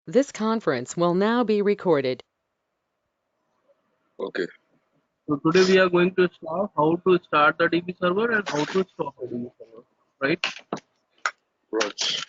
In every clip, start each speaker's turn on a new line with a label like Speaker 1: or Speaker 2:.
Speaker 1: This conference will now be recorded.
Speaker 2: Okay.
Speaker 3: So today we are going to start how to start the DB server and how to stop the DB server, right?
Speaker 2: Right.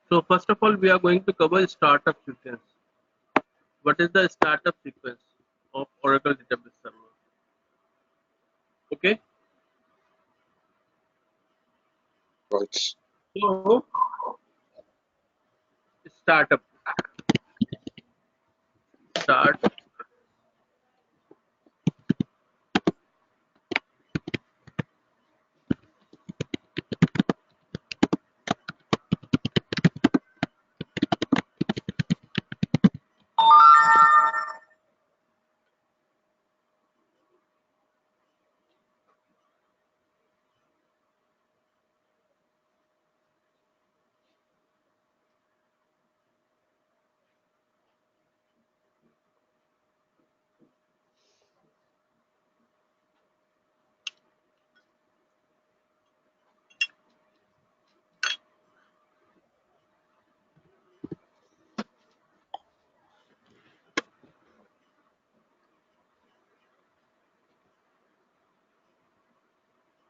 Speaker 3: So first of all, we are going to cover startup sequence. What is the startup sequence of Oracle database server? Okay.
Speaker 2: Right.
Speaker 3: So startup start.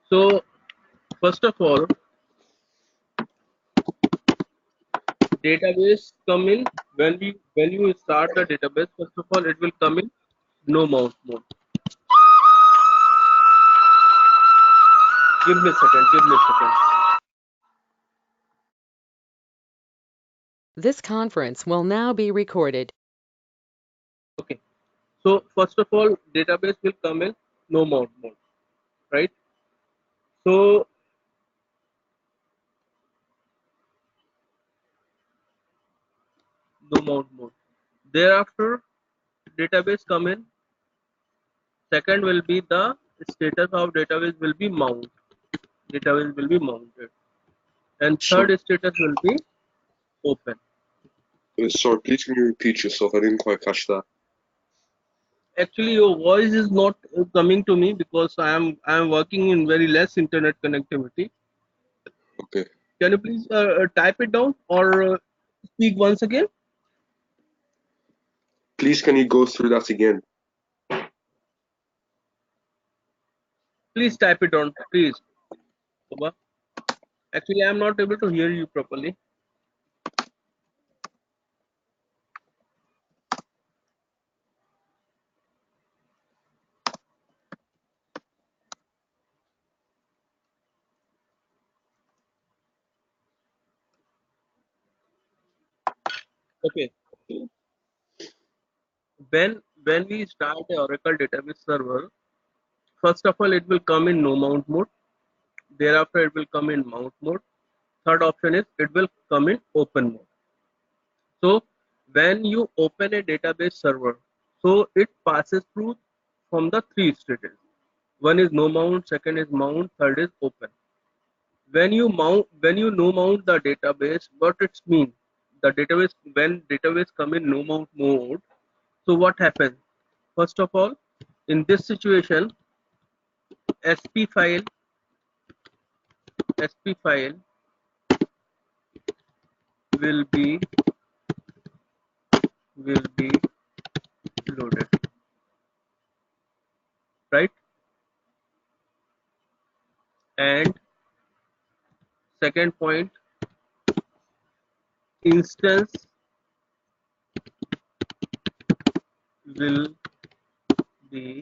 Speaker 3: So first of all, database come in when you start the database. First of all, it will come in no mount mode. Give me a second. Give me a second.
Speaker 1: This conference will now be recorded.
Speaker 3: Okay. So first of all, database will come in no mount mode, right? So no mount mode. Thereafter, database come in. Second will be the status of database will be mount. Database will be mounted, and
Speaker 2: So,
Speaker 3: third status will be open.
Speaker 2: sorry, please can you repeat yourself? I didn't quite catch that.
Speaker 3: Actually, your voice is not coming to me because I am working in very less internet connectivity.
Speaker 2: Okay.
Speaker 3: Can you please type it down or speak once again?
Speaker 2: Please can you go through that again?
Speaker 3: Please type it down, please. Shobha. Actually, I am not able to hear you properly. Okay. When we start a Oracle database server, first of all, it will come in no mount mode. Thereafter, it will come in mount mode. Third option is it will come in open mode. So when you open a database server, so it passes through from the three stages. One is no mount, second is mount, third is open. When you no mount the database, what it means, the database when database come in no mount mode, so what happens? First of all, in this situation, sp file sp file will be loaded, right? And Second point, instance will be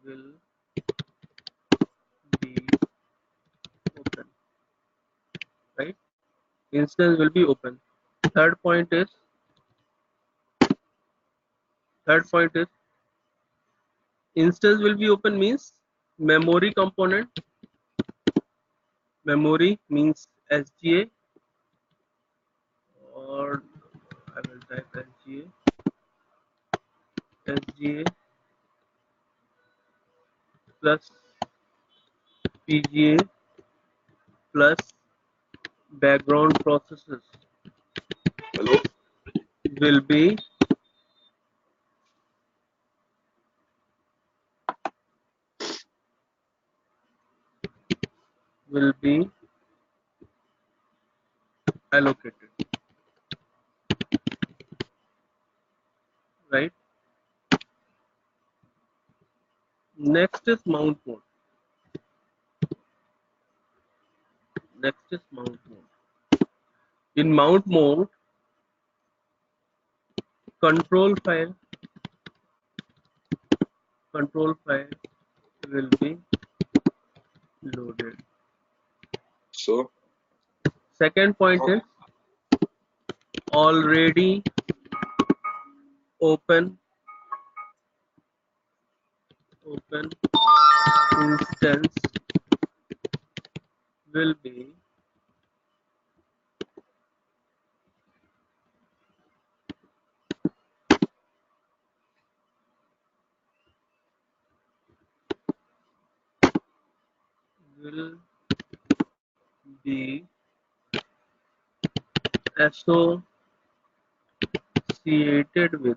Speaker 3: will be open, right? Instance will be open. Third point is instance will be open means memory component. Memory means SGA, or I will type SGA plus PGA plus background processes
Speaker 2: Hello?
Speaker 3: will be allocated, right? Next is mount mode. In mount mode, control file will be loaded.
Speaker 2: So,
Speaker 3: Second point is already open instance will be associated with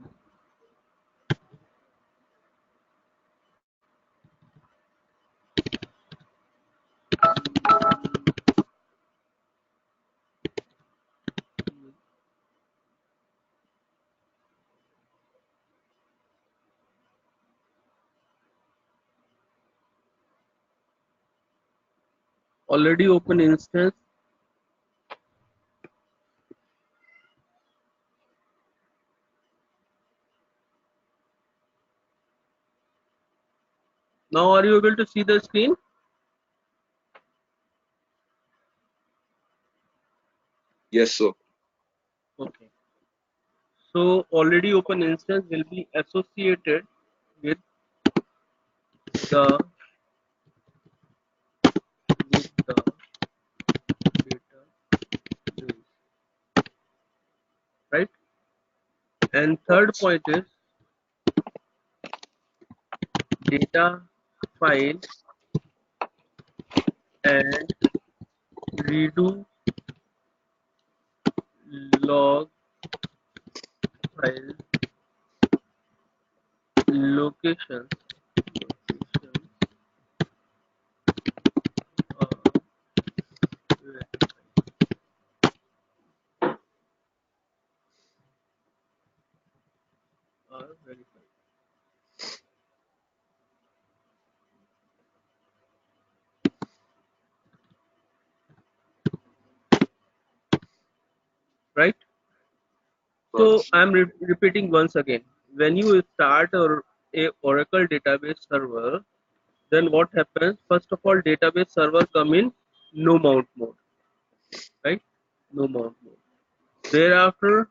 Speaker 3: already open instance now. Are you able to see the screen?
Speaker 2: yes, sir.
Speaker 3: Okay. So already open instance will be associated with the database, right? And third point is data file and redo log file locations are verified. Right? So I'm repeating once again. When you start a Oracle database server, then what happens? First of all, database server come in no mount mode, right? No mount mode. Thereafter,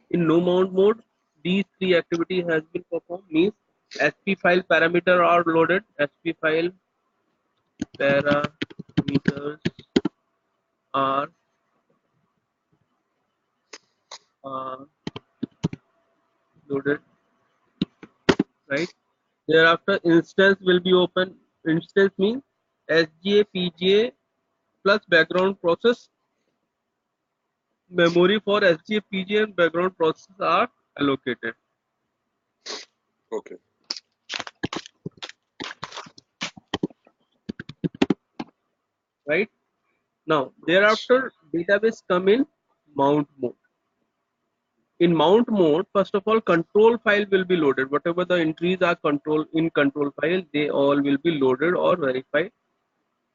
Speaker 3: in no mount mode, these three activity has been performed. Means SP file parameter are loaded. SP file parameters are uh, loaded, right? Thereafter, instance will be open. Instance means SGA, PGA plus background process. Memory for SGA, PGA and background process are allocated.
Speaker 2: Okay.
Speaker 3: Right? Now, thereafter, database come in mount mode. In mount mode, first of all, control file will be loaded. Whatever the entries are in control file, they all will be loaded or verified.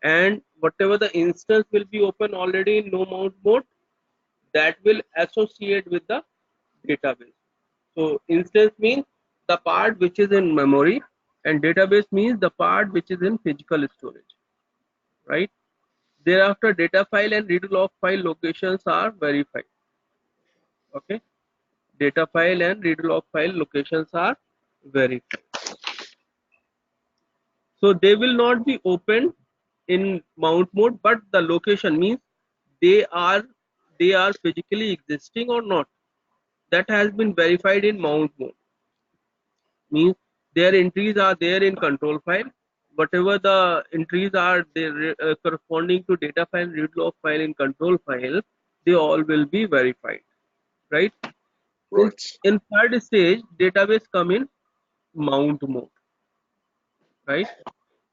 Speaker 3: And whatever the instance will be open already in no mount mode, that will associate with the database. So instance means the part which is in memory, and database means the part which is in physical storage, right? Thereafter, data file and redo log file locations are verified. Okay, data file and redo log file locations are verified. So they will not be opened in mount mode, but the location means they are they are physically existing or not. That has been verified in mount mode. Means their entries are there in control file. Whatever the entries are they corresponding to data file, read log file in control file, they all will be verified, right?
Speaker 2: Right.
Speaker 3: In third stage, database come in mount mode, right?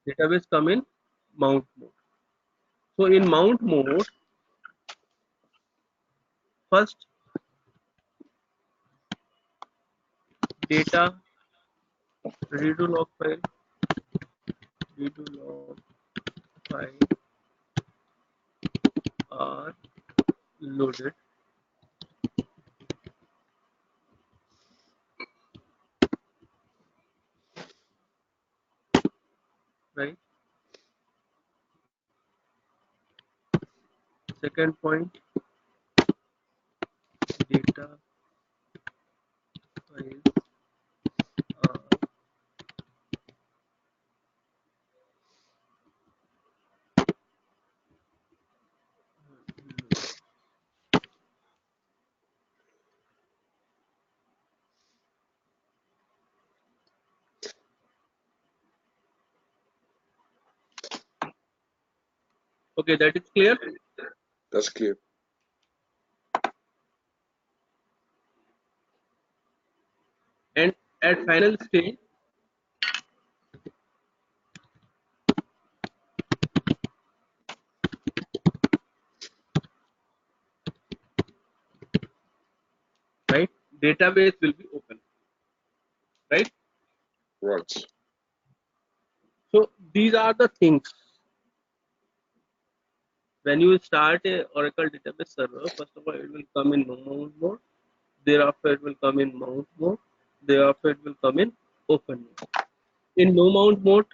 Speaker 3: Database come in mount mode. So in mount mode, first data redo log file are loaded, right? Second point, data files are loaded. Okay, that is clear.
Speaker 2: That's clear.
Speaker 3: And at final stage, right, database will be open, right?
Speaker 2: Right.
Speaker 3: So these are the things. When you start a Oracle database server, first of all, it will come in no mount mode. Thereafter, it will come in mount mode. Thereafter, it will come in open mode. In no mount mode,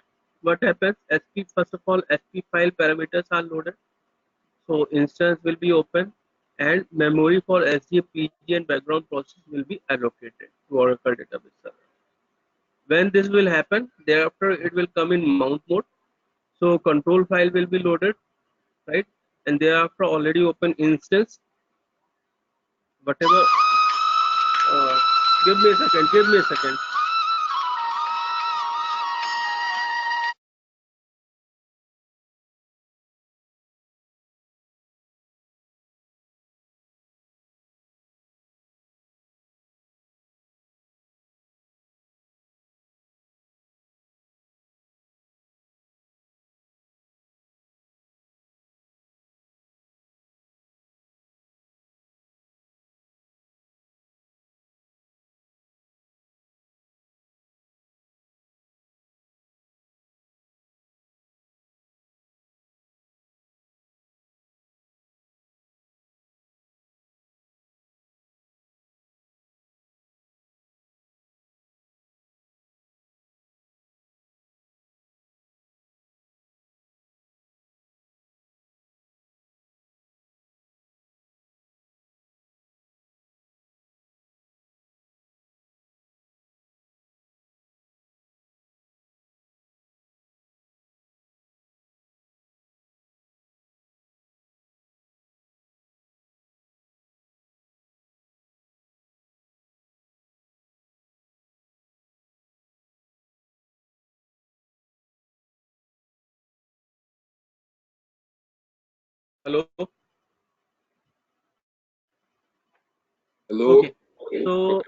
Speaker 3: what happens? SP first of all, SP file parameters are loaded. So instance will be open, and memory for SG, PG, and background process will be allocated to Oracle database server. When this will happen, thereafter it will come in mount mode. So control file will be loaded, right? And thereafter already open instance, whatever. Uh, Give me a second. Give me a second. Hello.
Speaker 2: Hello.
Speaker 3: Okay. So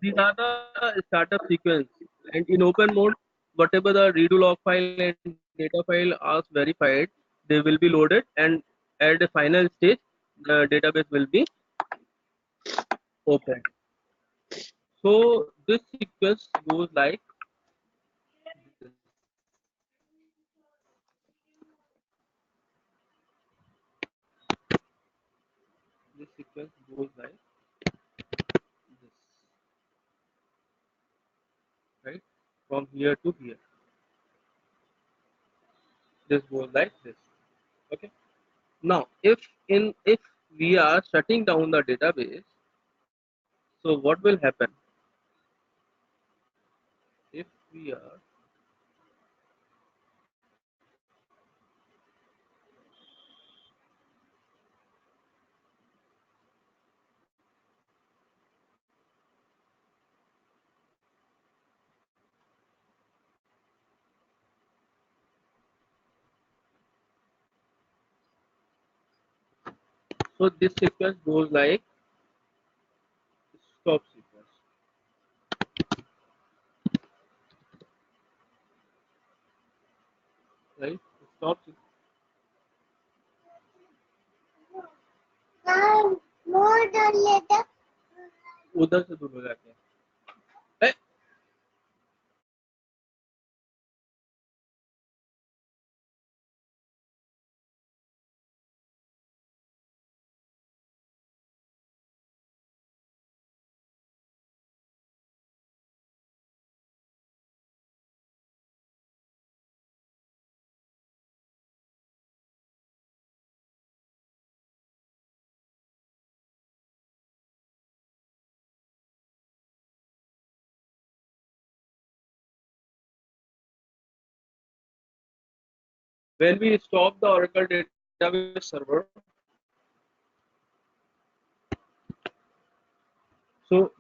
Speaker 3: these are the startup sequence, and in open mode, whatever the redo log file and data file are verified, they will be loaded, and at the final stage, the database will be open. So this sequence goes like this. This sequence goes like this, right? From here to here. This goes like this. Okay. Now, if we are shutting down the database, so what will happen if we are so this sequence goes like stop sequence, right? Stop sequence. उधर से दूर हो जाते हैं. Eh, when we stop the Oracle database server, so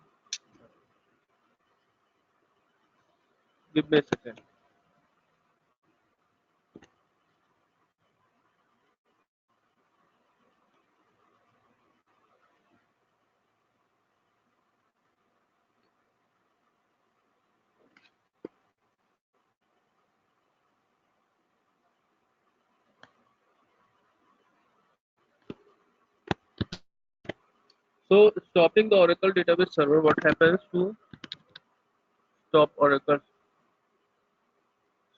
Speaker 3: give me a second. So stopping the Oracle database server, what happens to stop Oracle?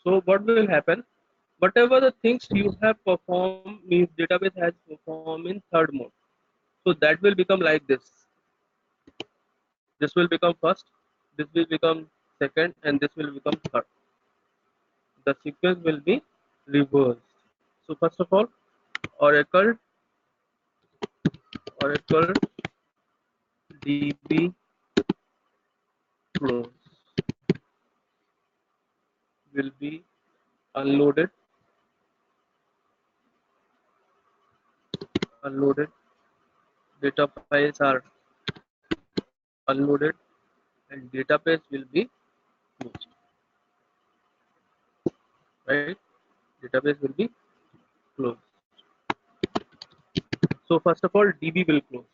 Speaker 3: So what will happen? Whatever the things you have performed means database has performed in third mode. So that will become like this. This will become first, this will become second, and this will become third. The sequence will be reversed. So first of all, Oracle Oracle DB close will be unloaded, unloaded. Data files are unloaded, and database will be closed. Right? Database will be closed. So first of all, DB will close.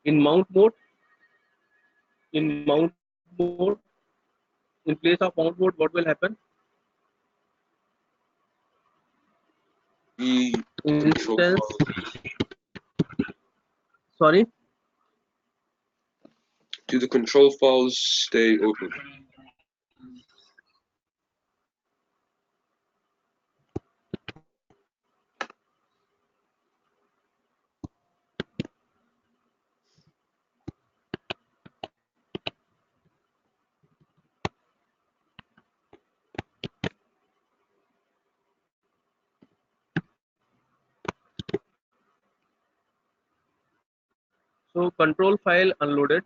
Speaker 3: In mount mode, in mount mode, in place of mount mode, what will happen?
Speaker 2: The control
Speaker 3: Instance,
Speaker 2: files.
Speaker 3: sorry,
Speaker 2: Do the control files stay open?
Speaker 3: so control file unloaded,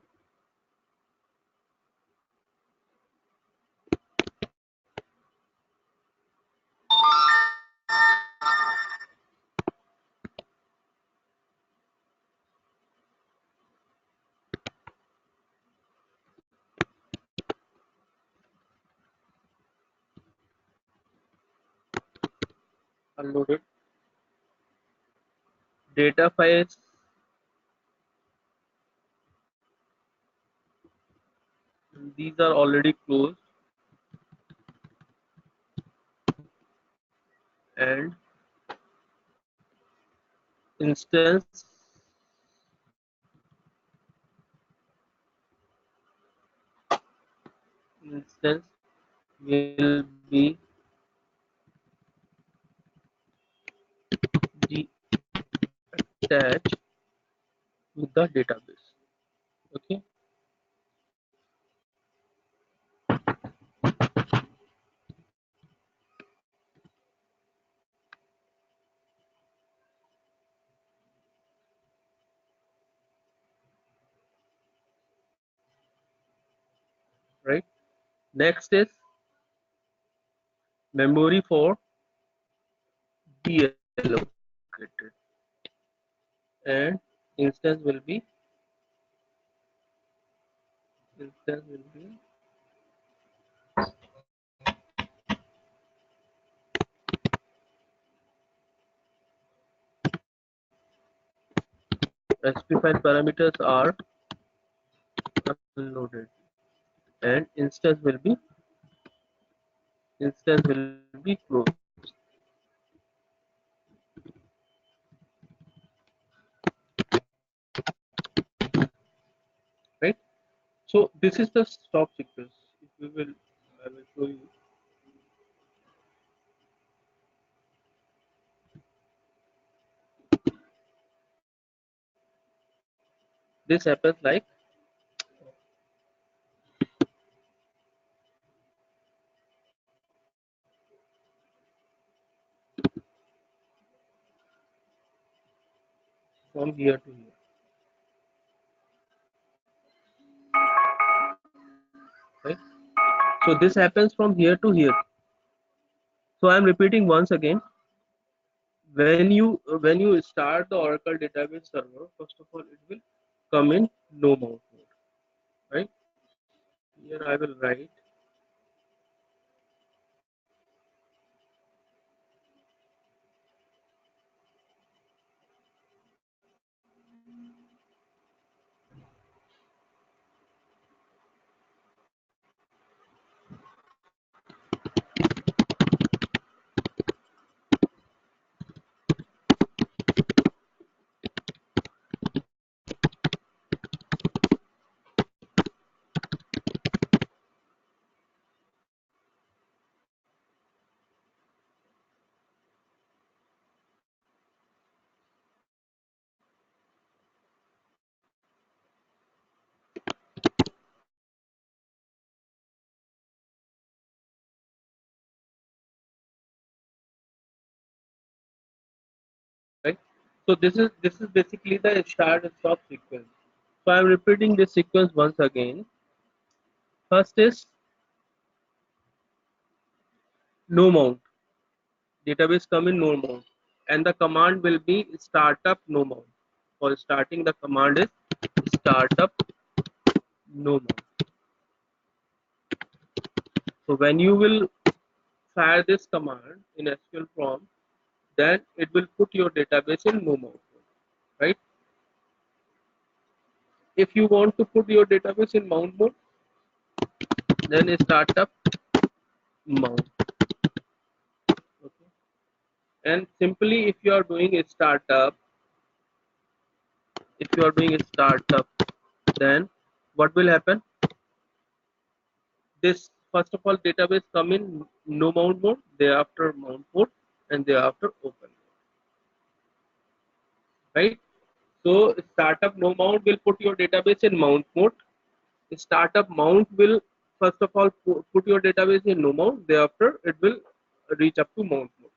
Speaker 3: unloaded. Data files, these are already closed, and instance instance will be attached with the database. Okay. Right. Next is memory for deallocated, and instance will be SP file parameters are unloaded, and instance will be closed. Right. So this is the stop sequence. If we will, I will show you. This happens like from here to here. Right. So this happens from here to here. So I am repeating once again. When you start the Oracle database server, first of all, it will come in no mount mode. Right. Here I will write right. So this is basically the start and stop sequence. So I am repeating this sequence once again. First is no mount. Database come in no mount, and the command will be startup no mount. For starting, the command is startup no mount. So when you will fire this command in SQL prompt, then it will put your database in no mount mode, right? If you want to put your database in mount mode, then startup mount. Okay. And simply, if you are doing a startup, then what will happen? This first of all database come in no mount mode, thereafter mount mode, and thereafter open mode, right? So startup no mount will put your database in mount mode. Startup mount will first of all put your database in no mount, thereafter it will reach up to mount mode.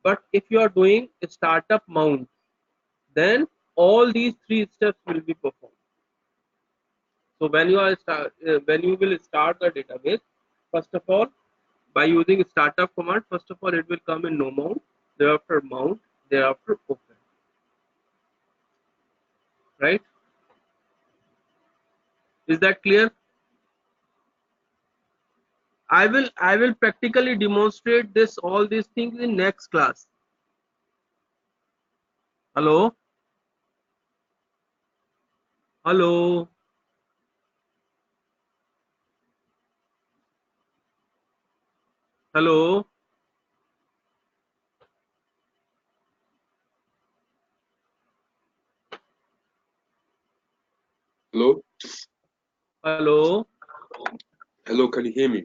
Speaker 3: But if you are doing a startup mount, then all these three steps will be performed. So when you will start the database, first of all, by using startup command, first of all it will come in no mount, thereafter open. Right? Is that clear? I will practically demonstrate this all these things in next class. Hello? Hello? Hello?
Speaker 2: Hello?
Speaker 3: Hello?
Speaker 2: Hello, can you hear me?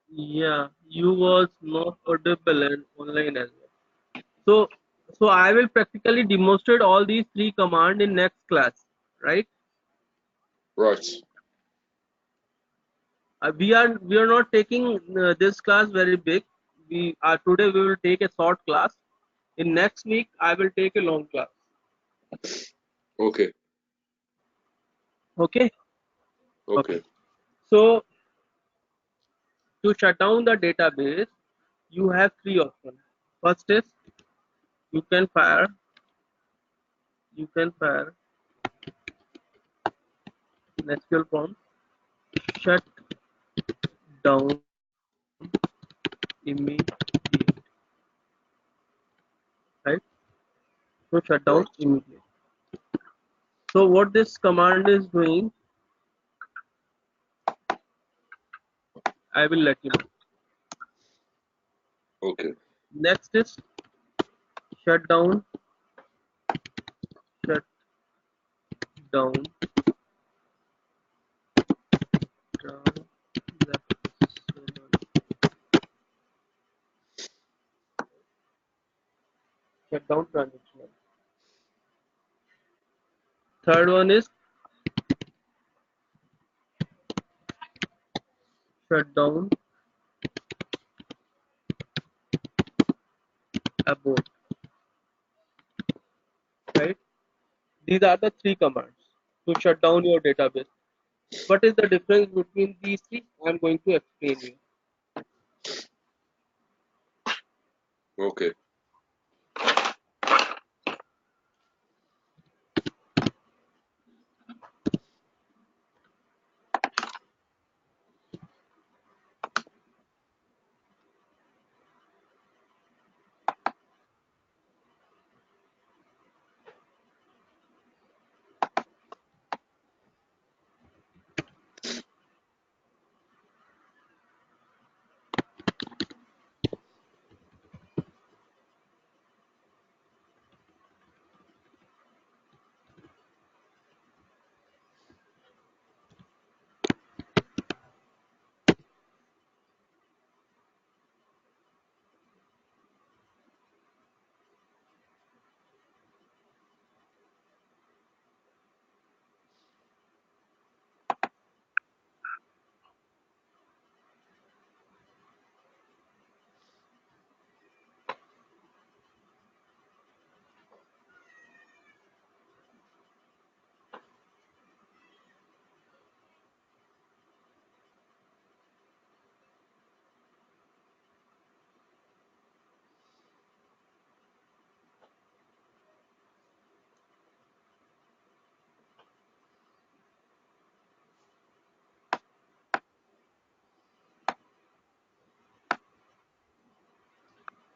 Speaker 3: Yeah, you was not audible and online as well. So I will practically demonstrate all these three commands in next class, right?
Speaker 2: Right.
Speaker 3: We are not taking this class very big. We are today we will take a short class. In next week I will take a long class.
Speaker 2: Okay.
Speaker 3: Okay. Okay.
Speaker 2: Okay.
Speaker 3: So to shut down the database, you have three options. First is you can fire you can fire an SQL prompt shut down immediate, right? So shut down
Speaker 2: Right.
Speaker 3: immediate. So what this command is doing, I will let you know.
Speaker 2: Okay.
Speaker 3: Next is shut down shut down the shut down transaction. Third one is shut down abort, right? These are the three commands to shut down your database. What is the difference between these three? I'm going to explain you.
Speaker 2: Okay.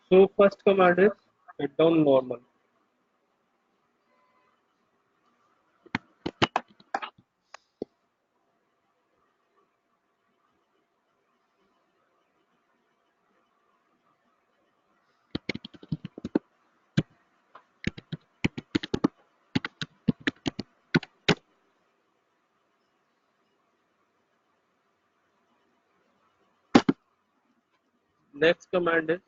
Speaker 3: So first command is shut down normal. Next command is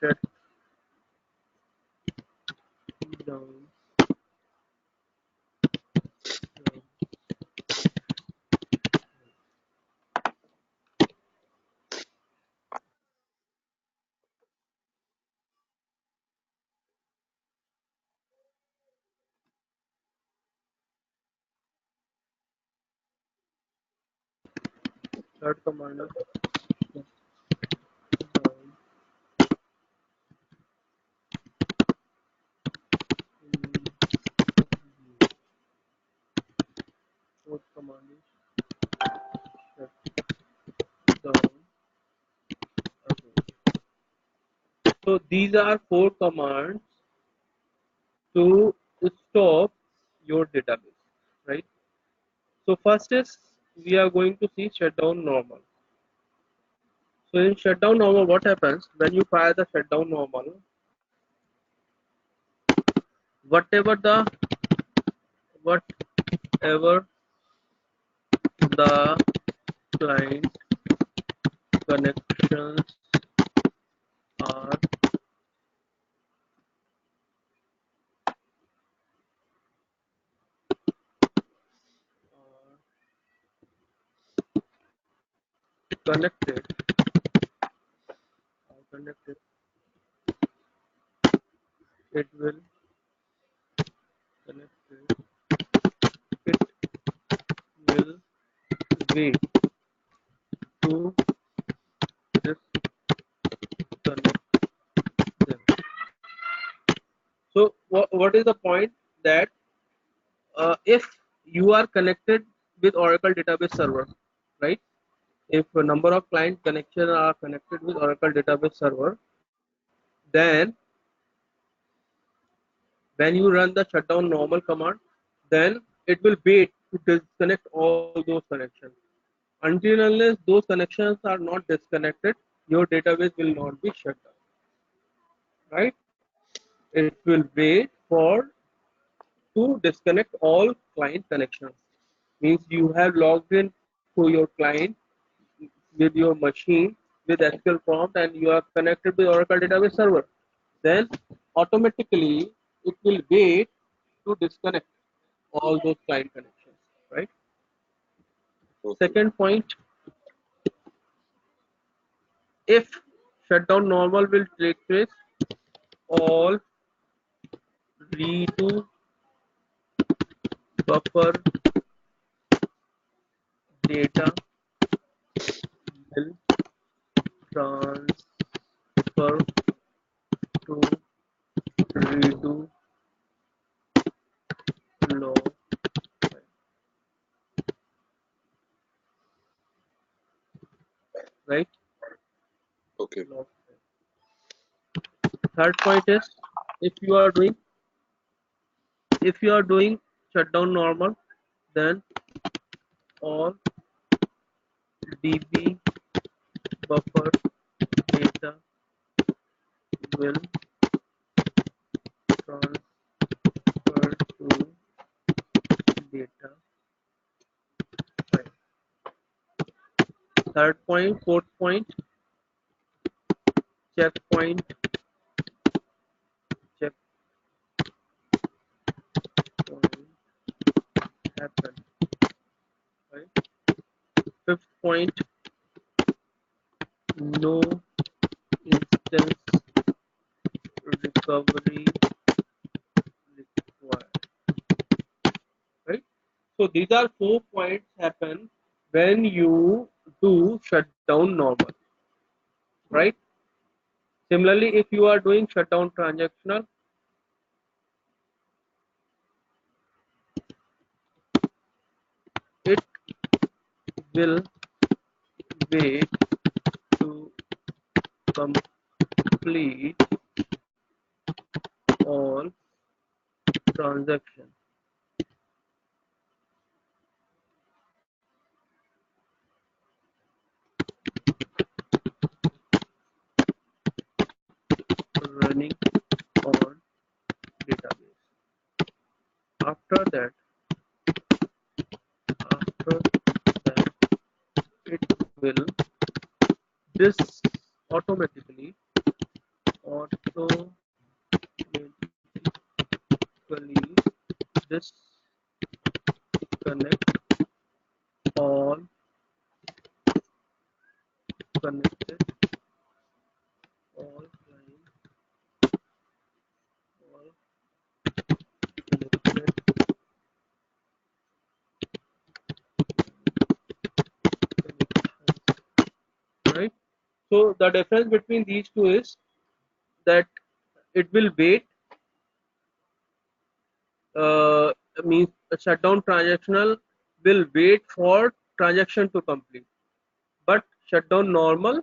Speaker 3: shut down. Third command is shut down. Fourth command is shut down. So these are four commands to stop your database, right? So first is we are going to see shutdown normal. So in shutdown normal, what happens when you fire the shutdown normal? Whatever the whatever the client connections are connected it will connected it will wait to disconnect them. So what is the point that if you are connected with Oracle database server, right? If a number of client connections are connected with Oracle database server, then when you run the shutdown normal command, then it will wait to disconnect all those connections. Until unless those connections are not disconnected, your database will not be shut down, right? It will wait for to disconnect all client connections. Means you have logged in to your client with your machine with SQL prompt and you are connected with Oracle database server. Then automatically it will wait to disconnect all those client connections, right?
Speaker 2: Okay.
Speaker 3: Second point, if shutdown normal will take place, all redo buffer data will transfer to redo log file, right?
Speaker 2: Okay.
Speaker 3: Log file. Third point is if you are doing shutdown normal, then all DB buffer data will transfer to data file. Third point, fourth point, checkpoint happen. Right? Fifth point, no instance recovery required. Right? So these are 4 points happen when you do shutdown normal. Right? Similarly, if you are doing shutdown transactional, it will wait to complete all transactions. Running on database. After that, it will this automatically disconnect all connected all client all connected connections, right? So the difference between these two is that it will wait means a shutdown transactional will wait for transaction to complete, but shutdown normal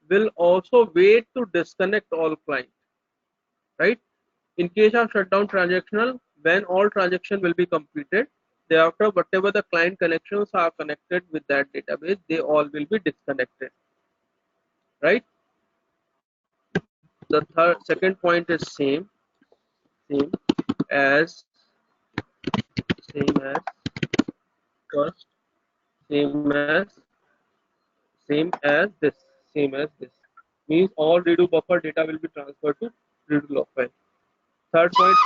Speaker 3: will also wait to disconnect all clients, right? In case of shutdown transactional, when all transaction will be completed, thereafter whatever the client connections are connected with that database, they all will be disconnected, right? The second point is same as same as first, same as same as this, same as this. Means all redo buffer data will be transferred to redo log file. Third point,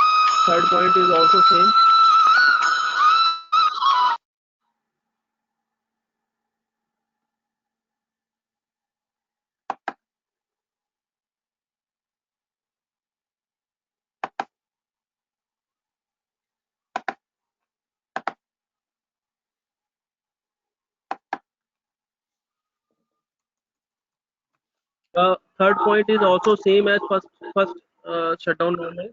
Speaker 3: third point is also same. Third point is also same as first shutdown normal.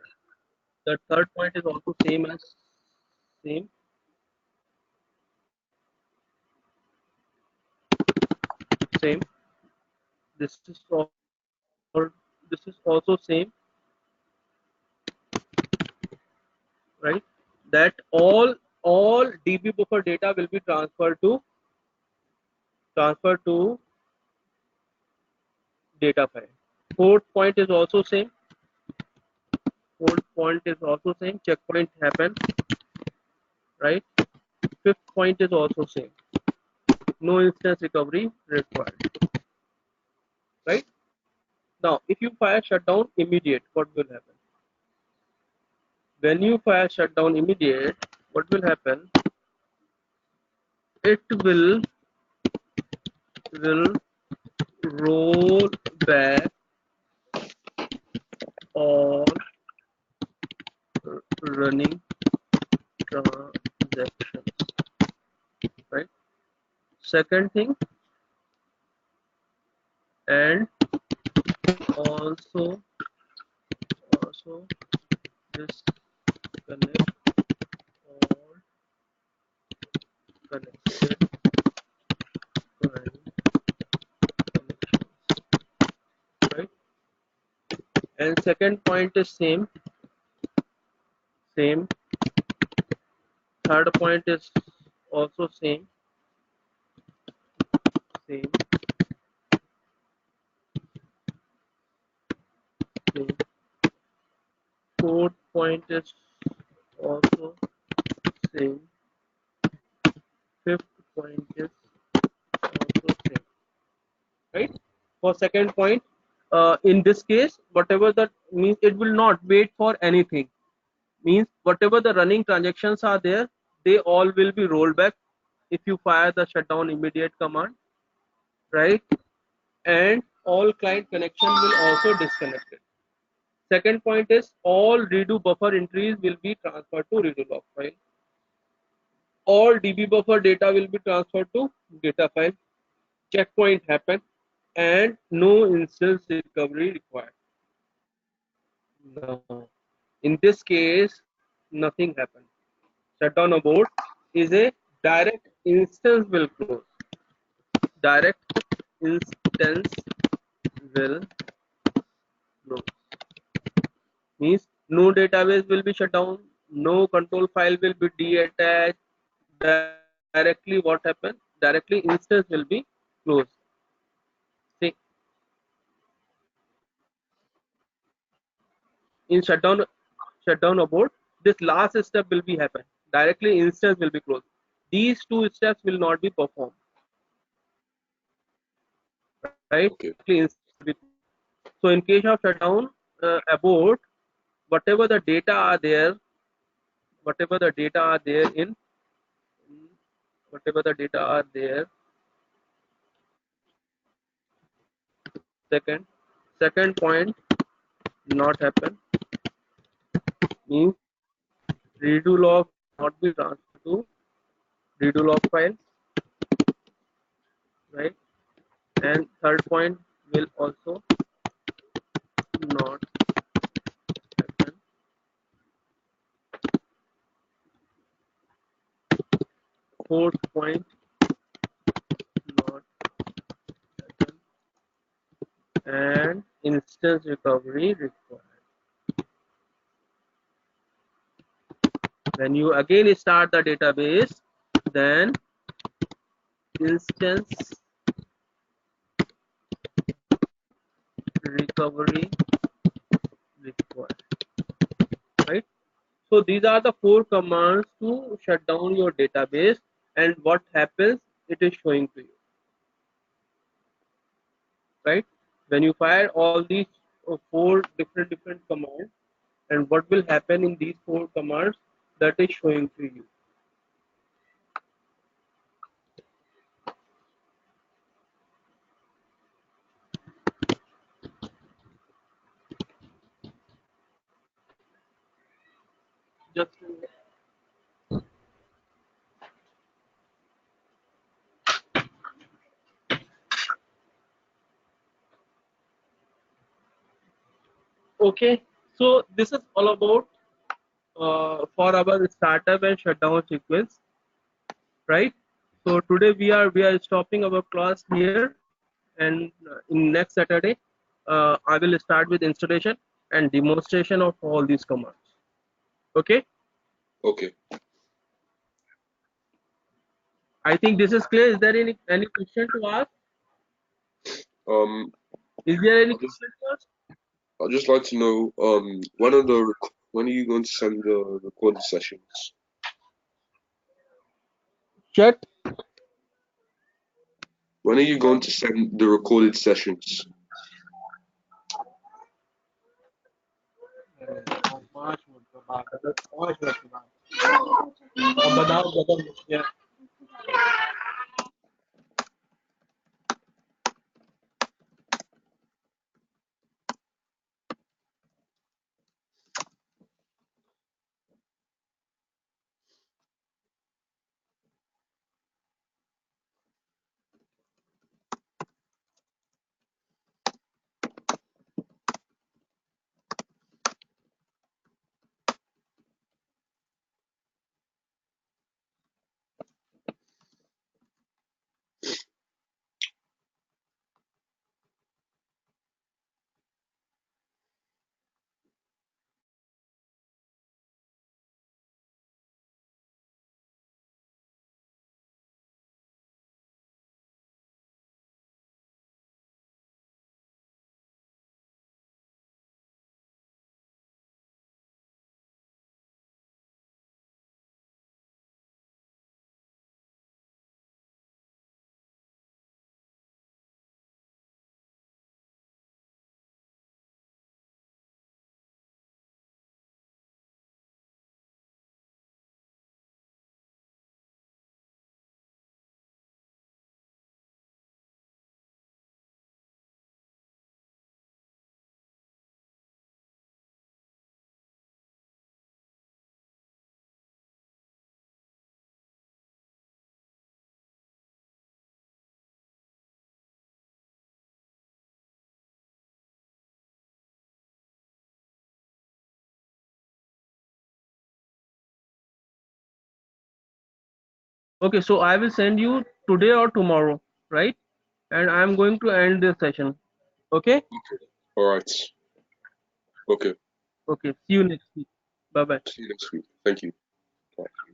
Speaker 3: The third point is also same as same, same. This is all, this is also same, right? That all DB buffer data will be transferred to data file. Fourth point is also same. Fourth point is also same. Checkpoint happen, right? Fifth point is also same. No instance recovery required, right? Now, if you fire shutdown immediate, what will happen? When you fire shutdown immediate, what will happen? It will roll back all running transactions, right? Second thing, and also disconnect all connected client connections, right? And second point is same. Third point is also same. Same. Fourth point is also same. Fifth point is also same, right? For second point, in this case, whatever that means, it will not wait for anything. Means whatever the running transactions are there, they all will be rolled back if you fire the shutdown immediate command, right? And all client connection will also disconnect it. Second point is all redo buffer entries will be transferred to redo log file. All DB buffer data will be transferred to data file. Checkpoint happen and no instance recovery required. No. In this case, nothing happened. Shutdown abort is a direct instance will close. Direct instance will close. Means no database will be shut down, no control file will be detached. Directly what happens? Directly instance will be closed. See, in shutdown abort, this last step will be happen. Directly instance will be closed. These two steps will not be performed. Right?
Speaker 2: Okay.
Speaker 3: So in case of shutdown abort, whatever the data are there, whatever the data are there in whatever the data are there. Second point not happen, means redo log not be transferred to redo log file, right? And third point will also not happen. Fourth point not happen, and instance recovery required. When you again start the database, then instance recovery required, right? So these are the 4 commands to shut down your database, and what happens, it is showing to you, right? When you fire all these 4 different commands, and what will happen in these 4 commands, that is showing to you. Just okay. So this is all about for our startup and shutdown sequence, right? So today we are stopping our class here, and in next Saturday, I will start with installation and demonstration of all these commands. Okay,
Speaker 2: Okay.
Speaker 3: I think this is clear. Is there any question to ask?
Speaker 2: Um,
Speaker 3: Is there any
Speaker 2: I'd just
Speaker 3: question to ask?
Speaker 2: I'd just like to know when are you going to send the recorded sessions?
Speaker 3: Shut.
Speaker 2: When are you going to send the recorded sessions?
Speaker 3: अब बताओ बताओ Okay, so I will send you today or tomorrow, right? And I am going to end this session. Okay?
Speaker 2: All right. Okay.
Speaker 3: Okay. See you next week. Bye bye.
Speaker 2: See you next week. Thank you. Bye.